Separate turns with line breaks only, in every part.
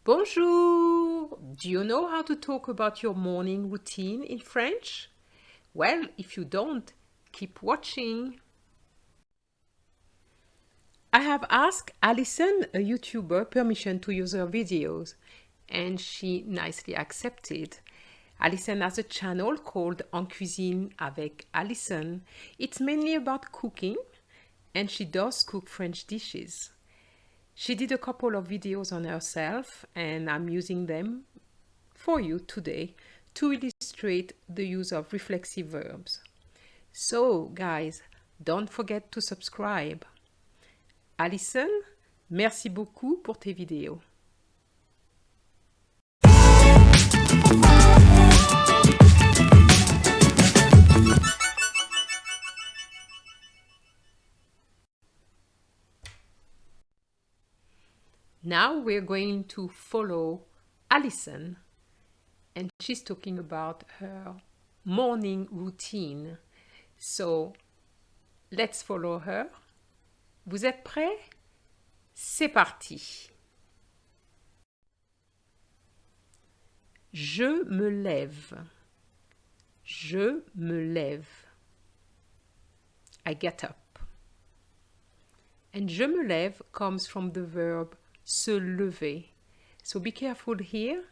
Bonjour! Do you know how to talk about your morning routine in French? Well, if you don't, keep watching. I have asked Alison, a YouTuber, permission to use her videos, and she nicely accepted. Alison has a channel called En Cuisine avec Alison. It's mainly about cooking, and she does cook French dishes. She did a couple of videos on herself, and I'm using them for you today to illustrate the use of reflexive verbs. So, guys, don't forget to subscribe. Alison, merci beaucoup pour tes vidéos. Now we're going to follow Alison, and she's talking about her morning routine. So let's follow her. Vous êtes prêts? C'est parti. Je me lève. Je me lève. I get up. And je me lève comes from the verb se lever. So be careful here.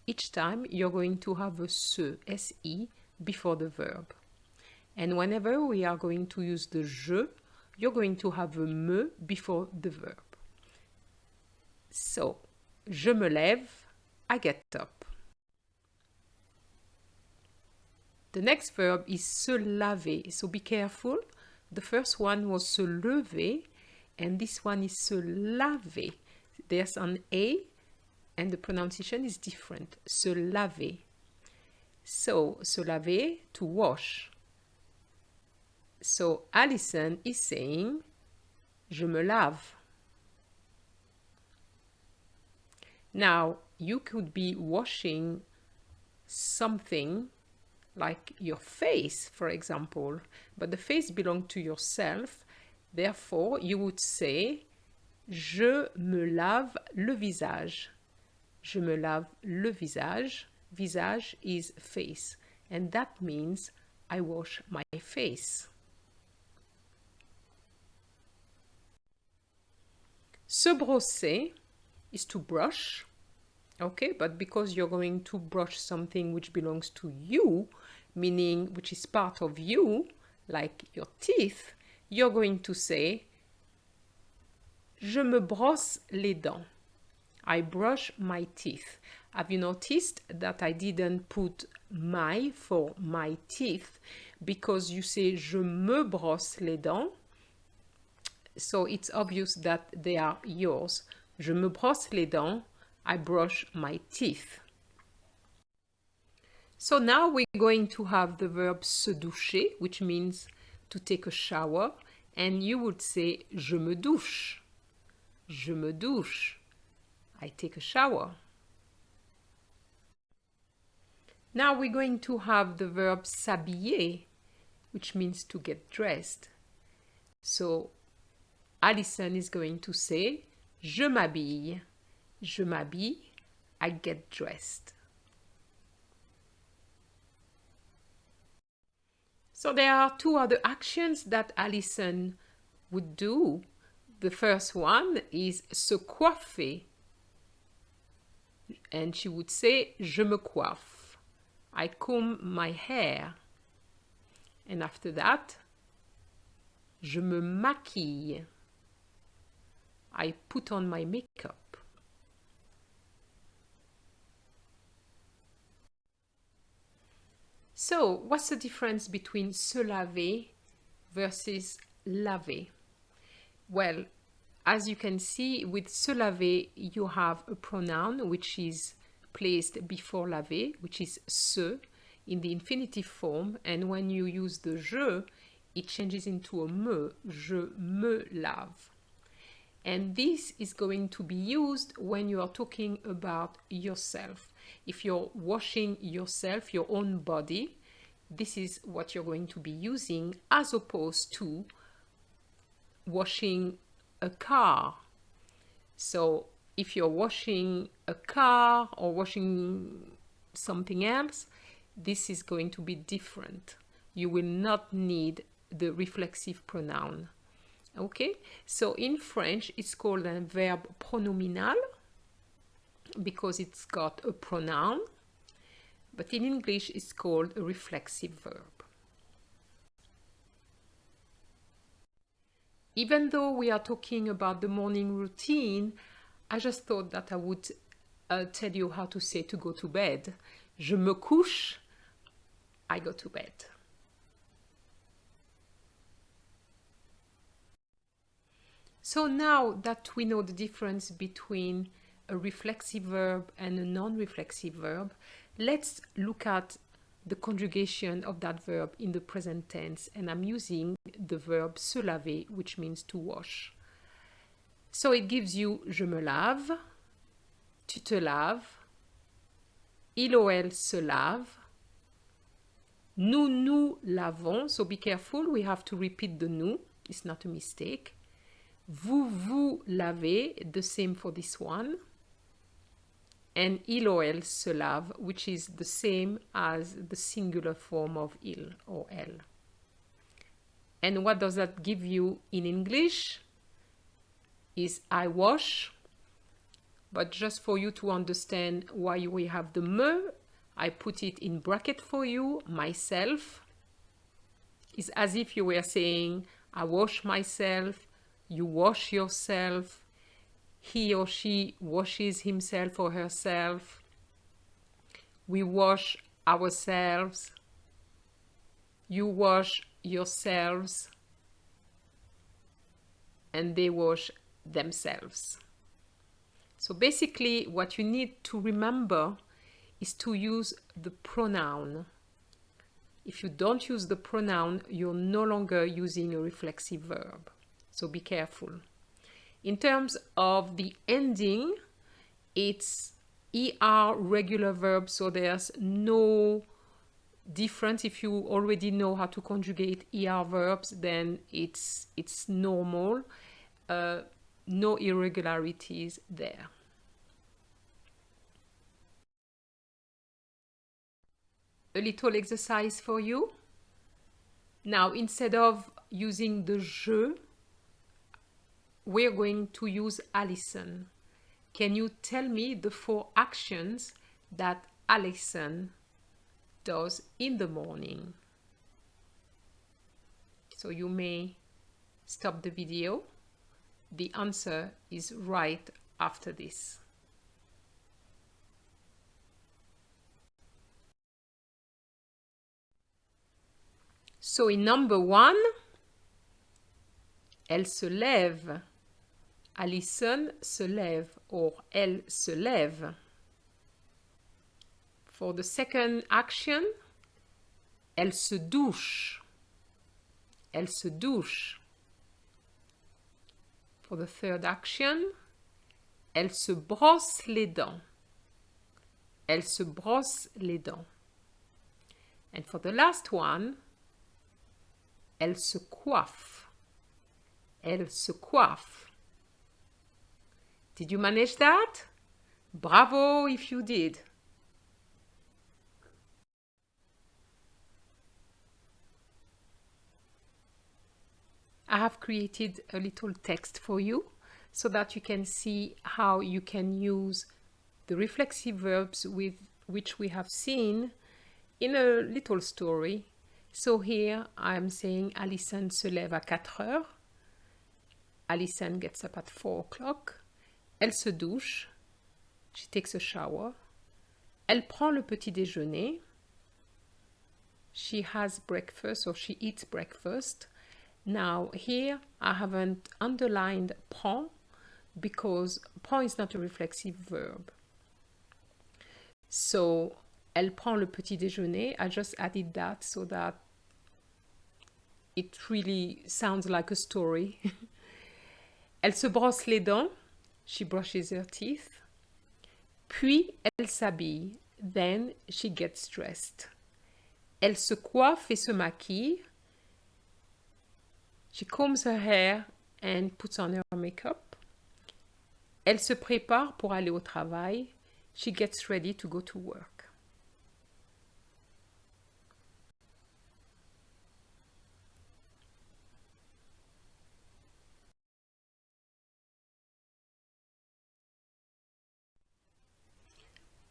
Each time you're going to have a se, S-E, before the verb. And whenever we are going to use the je, you're going to have a me before the verb. So, je me lève, I get up. The next verb is se laver. So be careful. The first one was se lever, and this one is se laver. There's an A, and the pronunciation is different. Se laver. So, se laver, to wash. So, Alison is saying, je me lave. Now, you could be washing something like your face, for example, but the face belongs to yourself. Therefore, you would say, je me lave le visage. Je me lave le visage. Visage is face, and that means I wash my face. Se brosser is to brush, okay, but because you're going to brush something which belongs to you, meaning which is part of you, like your teeth, you're going to say, je me brosse les dents. I brush my teeth. Have you noticed that I didn't put my for my teeth because you say je me brosse les dents? So it's obvious that they are yours. Je me brosse les dents. I brush my teeth. So now we're going to have the verb se doucher, which means to take a shower. And you would say je me douche. Je me douche. I take a shower. Now we're going to have the verb s'habiller, which means to get dressed. So Alison is going to say, je m'habille. Je m'habille, I get dressed. So there are two other actions that Alison would do. The first one is se coiffer. And she would say, je me coiffe. I comb my hair. And after that, je me maquille. I put on my makeup. So, what's the difference between se laver versus laver? Well, as you can see, with se laver, you have a pronoun which is placed before laver, which is se, in the infinitive form. And when you use the je, it changes into a me. Je me lave. And this is going to be used when you are talking about yourself. If you're washing yourself, your own body, this is what you're going to be using as opposed to washing a car. So if you're washing a car or washing something else, this is going to be different. You will not need the reflexive pronoun. Okay, so in French it's called a verb pronominal because it's got a pronoun, but in English it's called a reflexive verb. Even though we are talking about the morning routine, I just thought that I would tell you how to say to go to bed. Je me couche, I go to bed. So now that we know the difference between a reflexive verb and a non-reflexive verb, let's look at the conjugation of that verb in the present tense, and I'm using the verb se laver, which means to wash. So it gives you je me lave, tu te laves, il ou elle se lave, nous nous lavons, so be careful, we have to repeat the nous, it's not a mistake. Vous vous lavez, the same for this one. And il ou elle se lave, which is the same as the singular form of il or elle. And what does that give you in English? Is I wash. But just for you to understand why we have the me, I put it in bracket for you, myself. It's as if you were saying, I wash myself, you wash yourself, he or she washes himself or herself, we wash ourselves, you wash yourselves, and they wash themselves. So basically what you need to remember is to use the pronoun. If you don't use the pronoun, you're no longer using a reflexive verb. So be careful. In terms of the ending, it's ER regular verb, so there's no difference. If you already know how to conjugate ER verbs, then it's normal. No irregularities there. A little exercise for you. Now, instead of using the je, we're going to use Alison. Can you tell me the 4 actions that Alison does in the morning? So you may stop the video. The answer is right after this. So in number 1, elle se lève. Alison se lève, or elle se lève. For the second action, elle se douche. Elle se douche. For the third action, elle se brosse les dents. Elle se brosse les dents. And for the last one, elle se coiffe. Elle se coiffe. Did you manage that? Bravo if you did. I have created a little text for you so that you can see how you can use the reflexive verbs with which we have seen in a little story. So here I'm saying Alison se lève à 4 heures. Alison gets up at 4 o'clock. Elle se douche. She takes a shower. Elle prend le petit déjeuner. She has breakfast, or she eats breakfast. Now here I haven't underlined prend because prend is not a reflexive verb. So elle prend le petit déjeuner. I just added that so that it really sounds like a story. Elle se brosse les dents. She brushes her teeth. Puis elle s'habille. Then she gets dressed. Elle se coiffe et se maquille. She combs her hair and puts on her makeup. Elle se prépare pour aller au travail. She gets ready to go to work.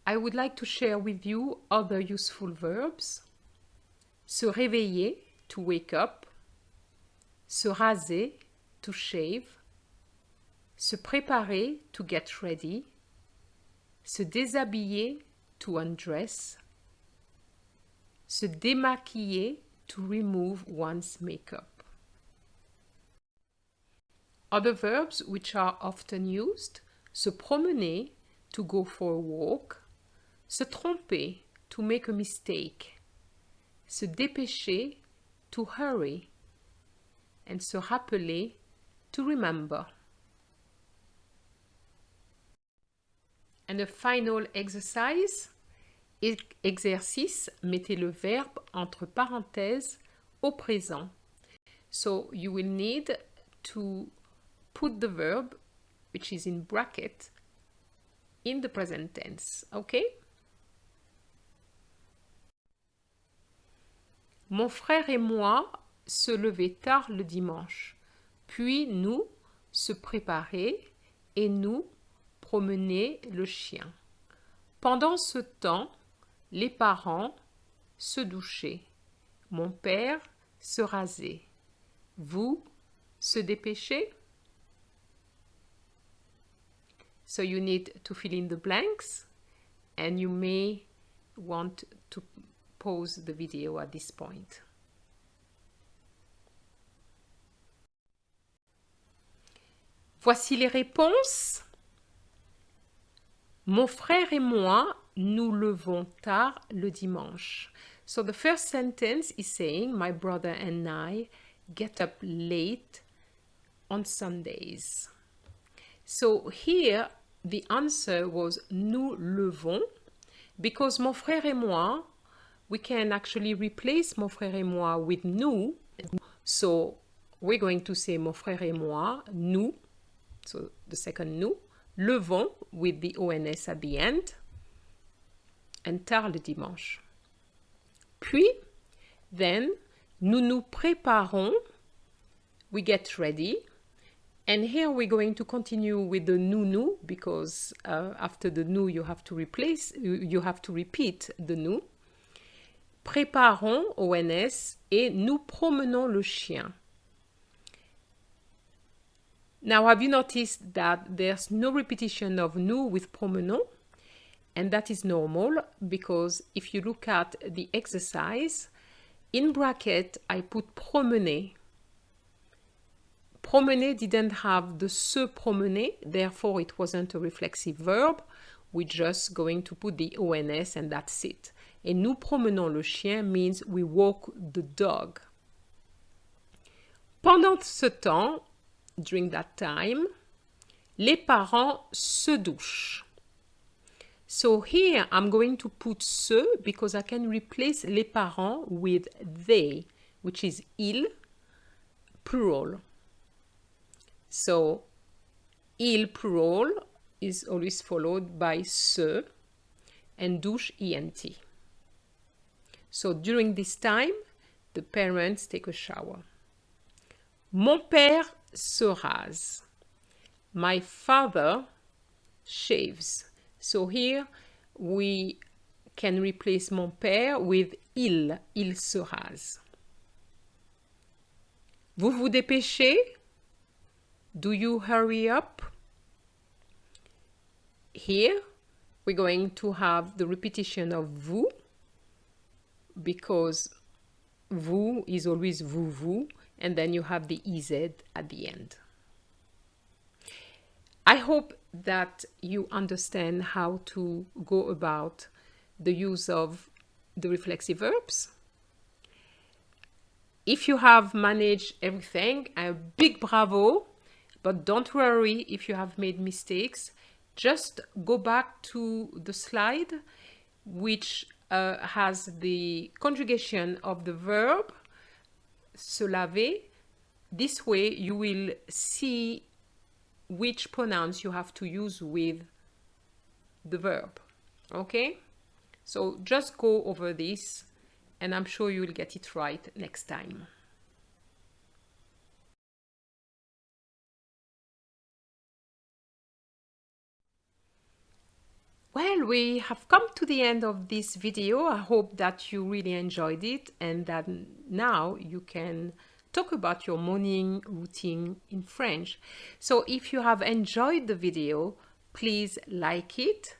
I would like to share with you other useful verbs. Se réveiller, to wake up. Se raser, to shave. Se préparer, to get ready. Se déshabiller, to undress. Se démaquiller, to remove one's makeup. Other verbs which are often used. Se promener, to go for a walk. Se tromper, to make a mistake. Se dépêcher, to hurry. And se rappeler, to remember. And a final exercise. Exercice, mettez le verbe entre parenthèses au présent. So you will need to put the verb, which is in bracket, in the present tense. Okay? Mon frère et moi se lever tard le dimanche, puis nous se préparer et nous promener le chien. Pendant ce temps, les parents se douchaient, mon père se rasait, vous se dépêchez. So you need to fill in the blanks and you may want to pause the video at this point. Voici les réponses. Mon frère et moi, nous levons tard le dimanche. So the first sentence is saying, my brother and I get up late on Sundays. So here, the answer was nous levons, because mon frère et moi, we can actually replace mon frère et moi with nous. So we're going to say mon frère et moi, nous, so the second nous, levons with the ONS at the end, and tard le dimanche. Puis, then, nous nous préparons, we get ready, and here we're going to continue with the nous, because after the nous you have to repeat the nous. Préparons, ONS, et nous promenons le chien. Now, have you noticed that there's no repetition of nous with promenons? And that is normal, because if you look at the exercise, in bracket, I put promener. Promener didn't have the se promener, therefore it wasn't a reflexive verb. We're just going to put the ONS and that's it. Et nous promenons le chien means we walk the dog. Pendant ce temps, during that time, les parents se douchent. So here I'm going to put se because I can replace les parents with they, which is ils, plural. So il plural is always followed by se and douche ent. So during this time, the parents take a shower. Mon père se rase. My father shaves. So here we can replace mon père with il se rase. Vous vous dépêchez? Do you hurry up? Here we're going to have the repetition of vous, because vous is always vous, and then you have the EZ at the end. I hope that you understand how to go about the use of the reflexive verbs. If you have managed everything, a big bravo, but don't worry if you have made mistakes. Just go back to the slide, which has the conjugation of the verb se laver. This way you will see which pronouns you have to use with the verb. Okay? So just go over this, and I'm sure you'll get it right next time. Well, we have come to the end of this video. I hope that you really enjoyed it and that now you can talk about your morning routine in French. So if you have enjoyed the video, please like it,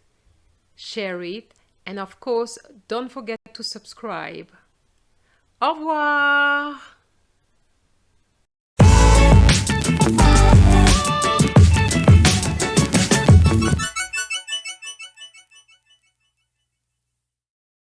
share it, and of course, don't forget to subscribe. Au revoir!